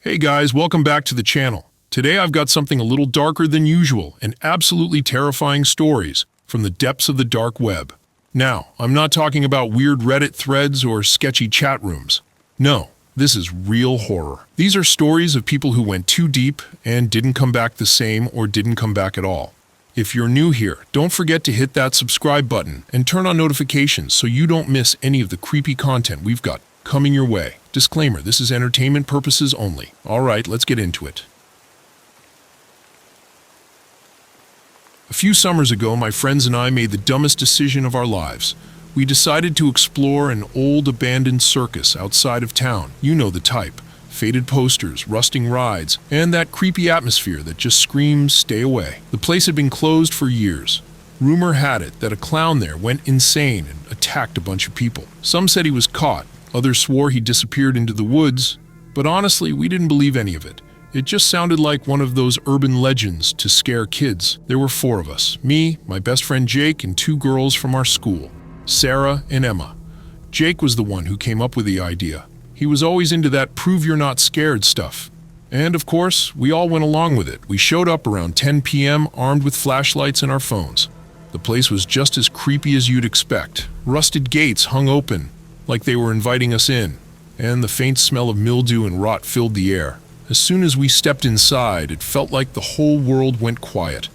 Hey guys, welcome back to the channel. Today I've got something a little darker than usual and absolutely terrifying stories from the depths of the dark web. Now, I'm not talking about weird Reddit threads or sketchy chat rooms. No, this is real horror. These are stories of people who went too deep and didn't come back the same or didn't come back at all. If you're new here, don't forget to hit that subscribe button and turn on notifications so you don't miss any of the creepy content we've got coming your way. Disclaimer, this is entertainment purposes only. Alright, let's get into it. A few summers ago, my friends and I made the dumbest decision of our lives. We decided to explore an old abandoned circus outside of town. You know the type. Faded posters, rusting rides, and that creepy atmosphere that just screams, stay away. The place had been closed for years. Rumor had it that a clown there went insane and attacked a bunch of people. Some said he was caught. Others swore he disappeared into the woods, but honestly, we didn't believe any of it. It just sounded like one of those urban legends to scare kids. There were 4 of us, me, my best friend Jake, and 2 girls from our school, Sarah and Emma. Jake was the one who came up with the idea. He was always into that prove you're not scared stuff. And of course, we all went along with it. We showed up around 10 p.m. armed with flashlights and our phones. The place was just as creepy as you'd expect. Rusted gates hung open, like they were inviting us in, and the faint smell of mildew and rot filled the air. As soon as we stepped inside, it felt like the whole world went quiet.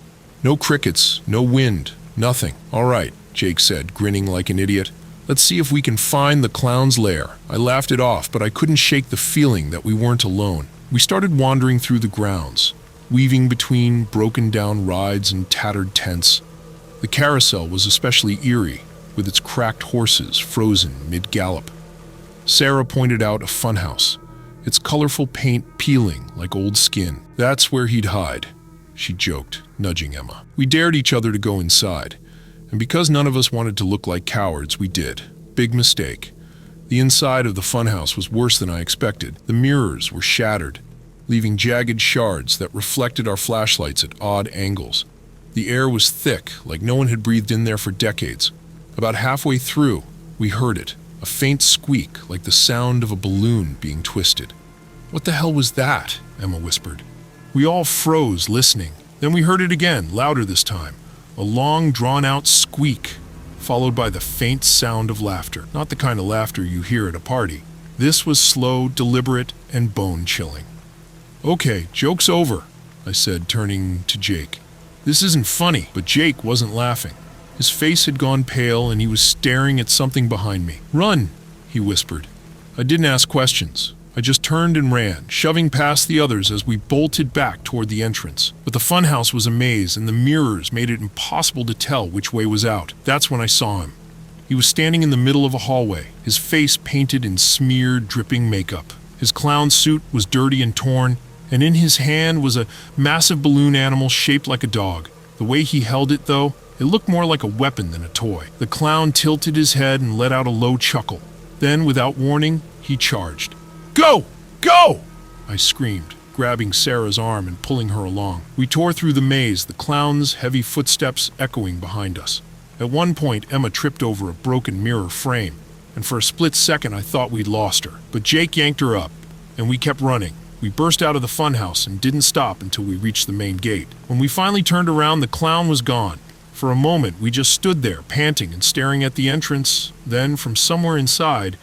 No crickets, no wind, nothing. "All right," Jake said, grinning like an idiot. "Let's see if we can find the clown's lair." I laughed it off, but I couldn't shake the feeling that we weren't alone. We started wandering through the grounds, weaving between broken-down rides and tattered tents. The carousel was especially eerie, with its cracked horses frozen mid-gallop. Sarah pointed out a funhouse, its colorful paint peeling like old skin. "That's where he'd hide," she joked, nudging Emma. We dared each other to go inside, and because none of us wanted to look like cowards, we did. Big mistake. The inside of the funhouse was worse than I expected. The mirrors were shattered, leaving jagged shards that reflected our flashlights at odd angles. The air was thick, like no one had breathed in there for decades. About halfway through, we heard it, a faint squeak like the sound of a balloon being twisted. "What the hell was that?" Emma whispered. We all froze, listening. Then we heard it again, louder this time. A long, drawn-out squeak, followed by the faint sound of laughter. Not the kind of laughter you hear at a party. This was slow, deliberate, and bone-chilling. "Okay, joke's over," I said, turning to Jake. "This isn't funny," but Jake wasn't laughing. His face had gone pale, and he was staring at something behind me. "Run," he whispered. I didn't ask questions. I just turned and ran, shoving past the others as we bolted back toward the entrance. But the funhouse was a maze, and the mirrors made it impossible to tell which way was out. That's when I saw him. He was standing in the middle of a hallway, his face painted in smeared, dripping makeup. His clown suit was dirty and torn, and in his hand was a massive balloon animal shaped like a dog. The way he held it, though, it looked more like a weapon than a toy. The clown tilted his head and let out a low chuckle. Then, without warning, he charged. "Go! Go!" I screamed, grabbing Sarah's arm and pulling her along. We tore through the maze, the clown's heavy footsteps echoing behind us. At one point, Emma tripped over a broken mirror frame, and for a split second I thought we'd lost her. But Jake yanked her up, and we kept running. We burst out of the funhouse and didn't stop until we reached the main gate. When we finally turned around, the clown was gone. For a moment, we just stood there, panting and staring at the entrance. Then, from somewhere inside,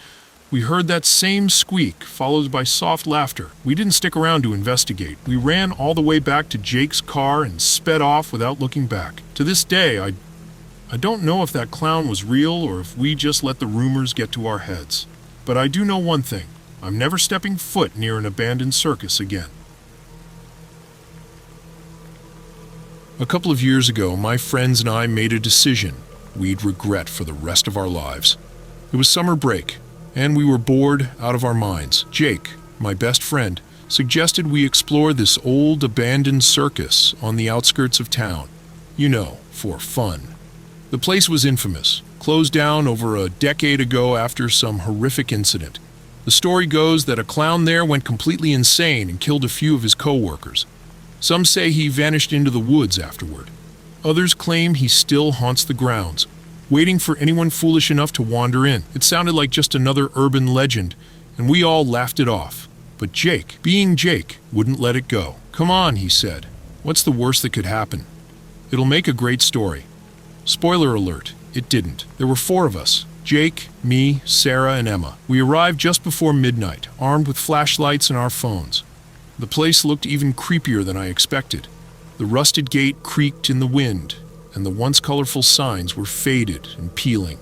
we heard that same squeak, followed by soft laughter. We didn't stick around to investigate. We ran all the way back to Jake's car and sped off without looking back. To this day, I don't know if that clown was real or if we just let the rumors get to our heads. But I do know one thing. I'm never stepping foot near an abandoned circus again. A couple of years ago, my friends and I made a decision we'd regret for the rest of our lives. It was summer break, and we were bored out of our minds. Jake, my best friend, suggested we explore this old abandoned circus on the outskirts of town. You know, for fun. The place was infamous, closed down over a decade ago after some horrific incident. The story goes that a clown there went completely insane and killed a few of his co-workers. Some say he vanished into the woods afterward. Others claim he still haunts the grounds, waiting for anyone foolish enough to wander in. It sounded like just another urban legend, and we all laughed it off. But Jake, being Jake, wouldn't let it go. "Come on," he said. "What's the worst that could happen? It'll make a great story." Spoiler alert, it didn't. There were 4 of us. Jake, me, Sarah, and Emma. We arrived just before midnight, armed with flashlights and our phones. The place looked even creepier than I expected. The rusted gate creaked in the wind, and the once colorful signs were faded and peeling.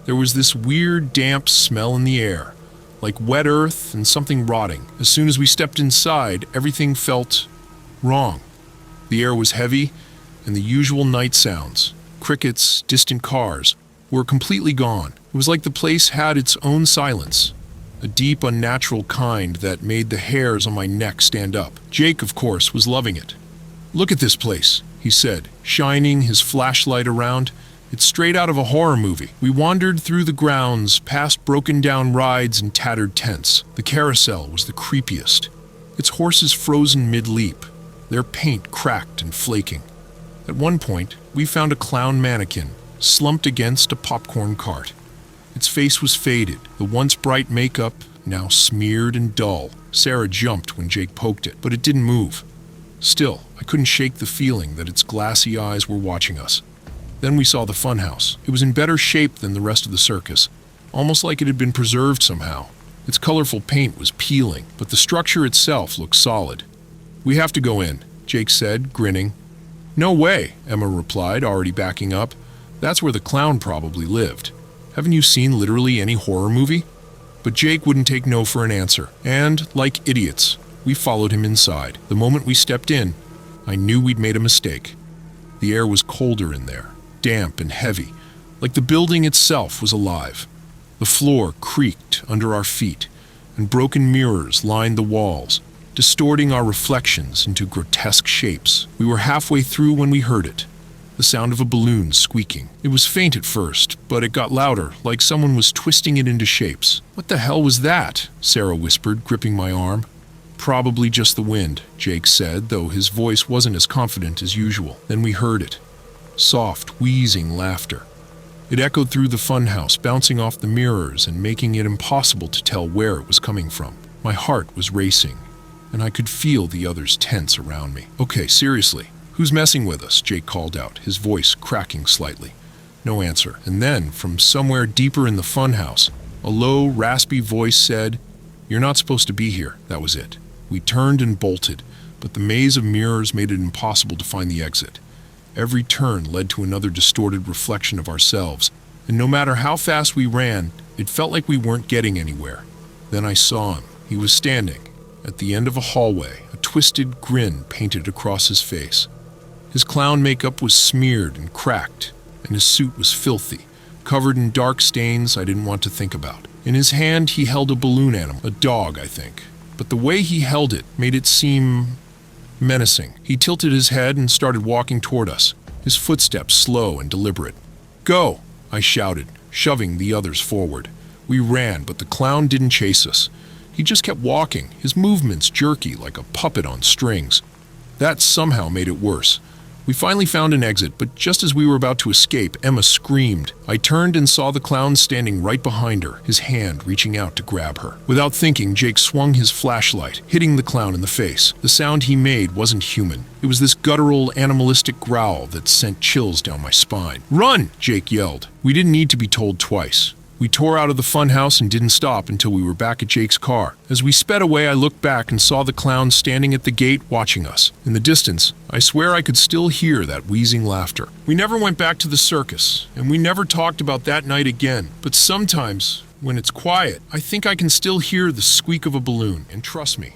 There was this weird, damp smell in the air, like wet earth and something rotting. As soon as we stepped inside, everything felt wrong. The air was heavy, and the usual night sounds, crickets, distant cars, were completely gone. It was like the place had its own silence, a deep, unnatural kind that made the hairs on my neck stand up. Jake, of course, was loving it. "Look at this place," he said, shining his flashlight around. "It's straight out of a horror movie." We wandered through the grounds, past broken-down rides and tattered tents. The carousel was the creepiest. Its horses frozen mid-leap, their paint cracked and flaking. At one point, we found a clown mannequin slumped against a popcorn cart. Its face was faded, the once bright makeup now smeared and dull. Sarah jumped when Jake poked it, but it didn't move. Still, I couldn't shake the feeling that its glassy eyes were watching us. Then we saw the funhouse. It was in better shape than the rest of the circus, almost like it had been preserved somehow. Its colorful paint was peeling, but the structure itself looked solid. "We have to go in," Jake said, grinning. "No way," Emma replied, already backing up. "That's where the clown probably lived. Haven't you seen literally any horror movie?" But Jake wouldn't take no for an answer, and, like idiots, we followed him inside. The moment we stepped in, I knew we'd made a mistake. The air was colder in there, damp and heavy, like the building itself was alive. The floor creaked under our feet, and broken mirrors lined the walls, distorting our reflections into grotesque shapes. We were halfway through when we heard it, the sound of a balloon squeaking. It was faint at first, but it got louder, like someone was twisting it into shapes. "What the hell was that?" Sarah whispered, gripping my arm. "Probably just the wind," Jake said, though his voice wasn't as confident as usual. Then we heard it. Soft, wheezing laughter. It echoed through the funhouse, bouncing off the mirrors and making it impossible to tell where it was coming from. My heart was racing, and I could feel the others tense around me. "Okay, seriously, who's messing with us?" Jake called out, his voice cracking slightly. No answer. And then, from somewhere deeper in the funhouse, a low, raspy voice said, "You're not supposed to be here." That was it. We turned and bolted, but the maze of mirrors made it impossible to find the exit. Every turn led to another distorted reflection of ourselves, and no matter how fast we ran, it felt like we weren't getting anywhere. Then I saw him. He was standing at the end of a hallway, a twisted grin painted across his face. His clown makeup was smeared and cracked, and his suit was filthy, covered in dark stains I didn't want to think about. In his hand, he held a balloon animal, a dog, I think. But the way he held it made it seem menacing. He tilted his head and started walking toward us, his footsteps slow and deliberate. "Go!" I shouted, shoving the others forward. We ran, but the clown didn't chase us. He just kept walking, his movements jerky like a puppet on strings. That somehow made it worse. We finally found an exit, but just as we were about to escape, Emma screamed. I turned and saw the clown standing right behind her, his hand reaching out to grab her. Without thinking, Jake swung his flashlight, hitting the clown in the face. The sound he made wasn't human. It was this guttural, animalistic growl that sent chills down my spine. "Run!" Jake yelled. We didn't need to be told twice. We tore out of the funhouse and didn't stop until we were back at Jake's car. As we sped away, I looked back and saw the clown standing at the gate watching us. In the distance, I swear I could still hear that wheezing laughter. We never went back to the circus, and we never talked about that night again. But sometimes, when it's quiet, I think I can still hear the squeak of a balloon. And trust me,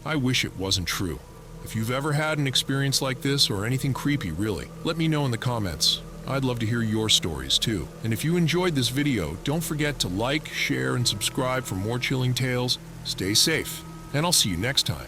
I wish it wasn't true. If you've ever had an experience like this, or anything creepy really, let me know in the comments. I'd love to hear your stories too. And if you enjoyed this video, don't forget to like, share, and subscribe for more chilling tales. Stay safe, and I'll see you next time.